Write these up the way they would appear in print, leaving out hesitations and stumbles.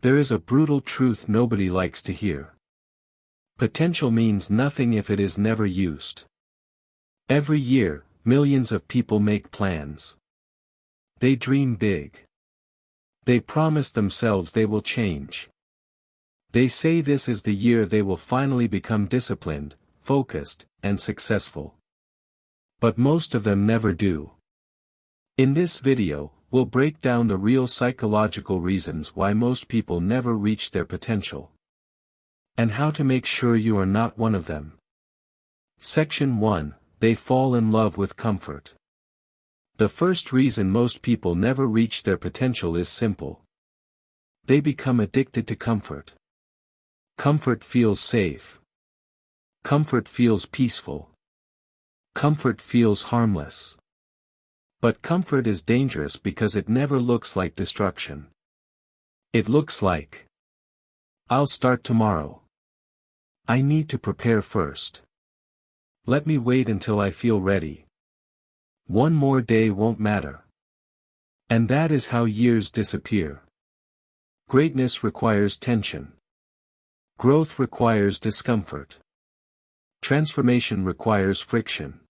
There is a brutal truth nobody likes to hear. Potential means nothing if it is never used. Every year, millions of people make plans. They dream big. They promise themselves they will change. They say this is the year they will finally become disciplined, focused, and successful. But most of them never do. In this video, we'll break down the real psychological reasons why most people never reach their potential. And how to make sure you are not one of them. Section 1. They fall in love with comfort. The first reason most people never reach their potential is simple. They become addicted to comfort. Comfort feels safe. Comfort feels peaceful. Comfort feels harmless. But comfort is dangerous because it never looks like destruction. It looks like, I'll start tomorrow. I need to prepare first. Let me wait until I feel ready. One more day won't matter. And that is how years disappear. Greatness requires tension. Growth requires discomfort. Transformation requires friction.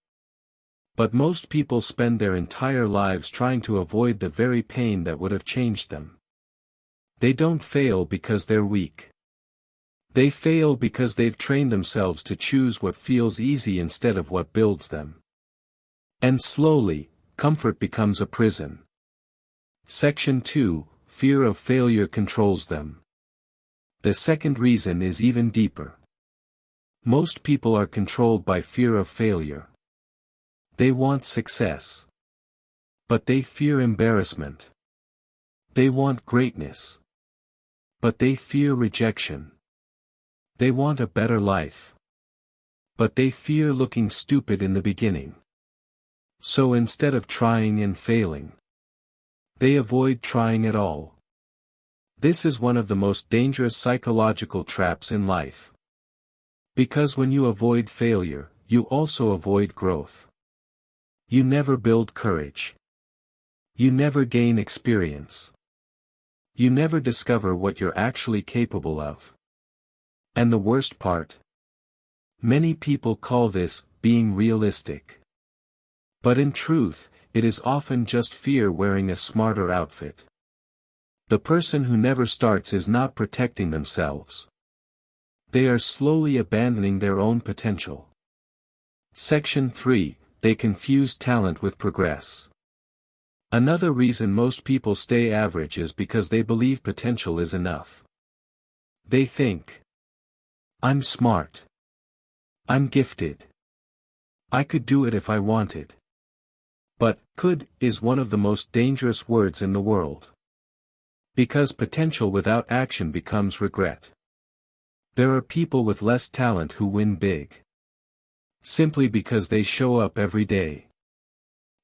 But most people spend their entire lives trying to avoid the very pain that would have changed them. They don't fail because they're weak. They fail because they've trained themselves to choose what feels easy instead of what builds them. And slowly, comfort becomes a prison. Section 2. Fear of failure controls them. The second reason is even deeper. Most people are controlled by fear of failure. They want success. But they fear embarrassment. They want greatness. But they fear rejection. They want a better life. But they fear looking stupid in the beginning. So instead of trying and failing, they avoid trying at all. This is one of the most dangerous psychological traps in life. Because when you avoid failure, you also avoid growth. You never build courage. You never gain experience. You never discover what you're actually capable of. And the worst part? Many people call this being realistic. But in truth, it is often just fear wearing a smarter outfit. The person who never starts is not protecting themselves. They are slowly abandoning their own potential. Section 3. They confuse talent with progress. Another reason most people stay average is because they believe potential is enough. They think, I'm smart. I'm gifted. I could do it if I wanted. But, could, is one of the most dangerous words in the world. Because potential without action becomes regret. There are people with less talent who win big. Simply because they show up every day.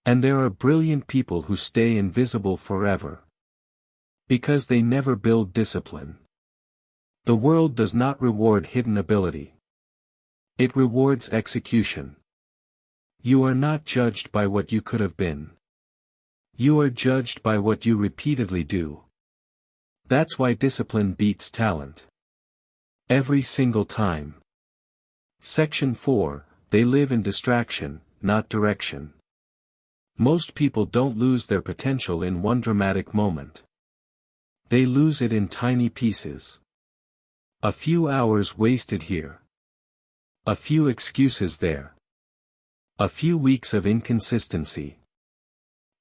And there are brilliant people who stay invisible forever. Because they never build discipline. The world does not reward hidden ability. It rewards execution. You are not judged by what you could have been. You are judged by what you repeatedly do. That's why discipline beats talent. Every single time. Section 4. They live in distraction, not direction. Most people don't lose their potential in one dramatic moment. They lose it in tiny pieces. A few hours wasted here. A few excuses there. A few weeks of inconsistency.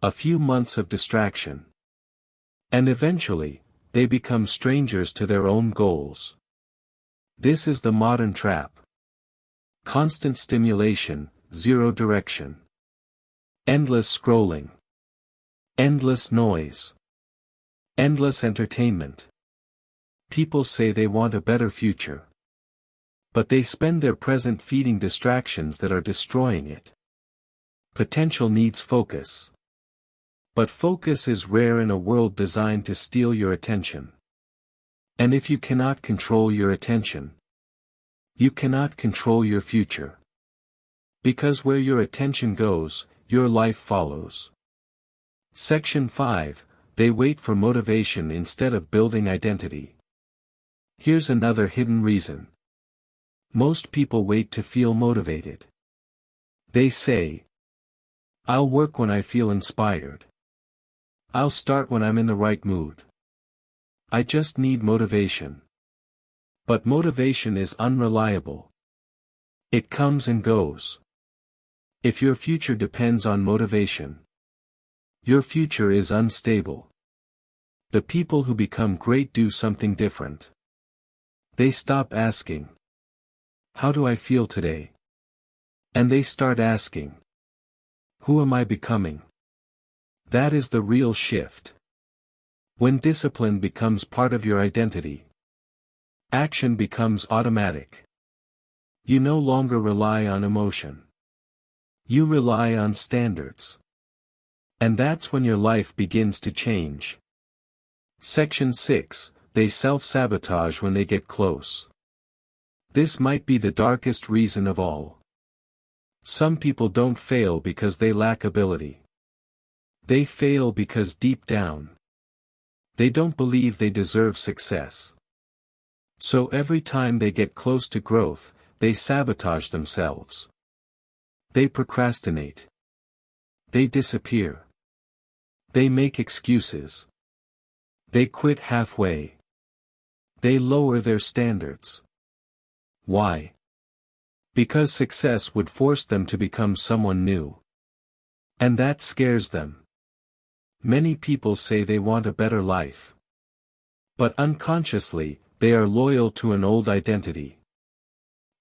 A few months of distraction. And eventually, they become strangers to their own goals. This is the modern trap. Constant stimulation, zero direction. Endless scrolling. Endless noise. Endless entertainment. People say they want a better future. But they spend their present feeding distractions that are destroying it. Potential needs focus. But focus is rare in a world designed to steal your attention. And if you cannot control your attention, you cannot control your future. Because where your attention goes, your life follows. Section 5. They wait for motivation instead of building identity. Here's another hidden reason. Most people wait to feel motivated. They say, "I'll work when I feel inspired. I'll start when I'm in the right mood. I just need motivation." But motivation is unreliable. It comes and goes. If your future depends on motivation, your future is unstable. The people who become great do something different. They stop asking, "How do I feel today?" And they start asking, "Who am I becoming?" That is the real shift. When discipline becomes part of your identity, action becomes automatic. You no longer rely on emotion. You rely on standards. And that's when your life begins to change. Section 6, they self-sabotage when they get close. This might be the darkest reason of all. Some people don't fail because they lack ability. They fail because deep down, they don't believe they deserve success. So every time they get close to growth, they sabotage themselves. They procrastinate. They disappear. They make excuses. They quit halfway. They lower their standards. Why? Because success would force them to become someone new. And that scares them. Many people say they want a better life. But unconsciously, they are loyal to an old identity.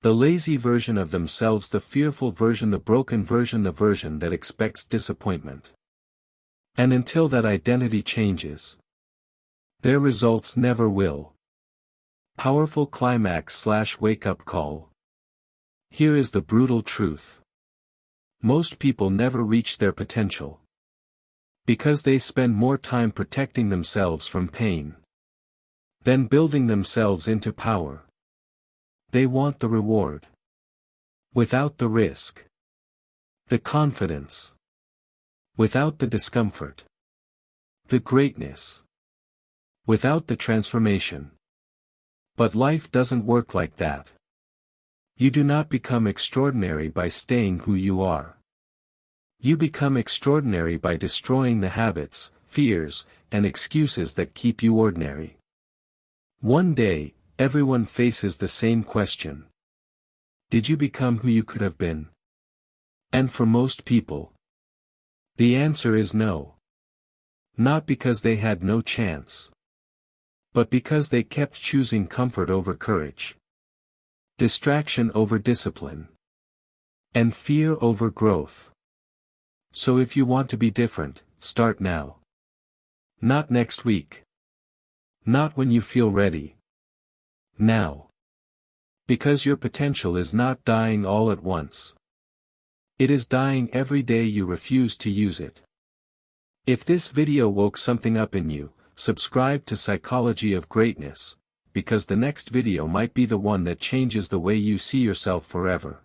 The lazy version of themselves, the fearful version, the broken version, the version that expects disappointment. And until that identity changes, their results never will. Powerful climax/wake-up call. Here is the brutal truth. Most people never reach their potential. Because they spend more time protecting themselves from pain than building themselves into power. They want the reward without the risk, the confidence without the discomfort, the greatness without the transformation. But life doesn't work like that. You do not become extraordinary by staying who you are. You become extraordinary by destroying the habits, fears, and excuses that keep you ordinary. One day, everyone faces the same question. Did you become who you could have been? And for most people, the answer is no. Not because they had no chance, but because they kept choosing comfort over courage, distraction over discipline, and fear over growth. So if you want to be different, start now. Not next week. Not when you feel ready. Now. Because your potential is not dying all at once. It is dying every day you refuse to use it. If this video woke something up in you, subscribe to Psychology of Greatness, because the next video might be the one that changes the way you see yourself forever.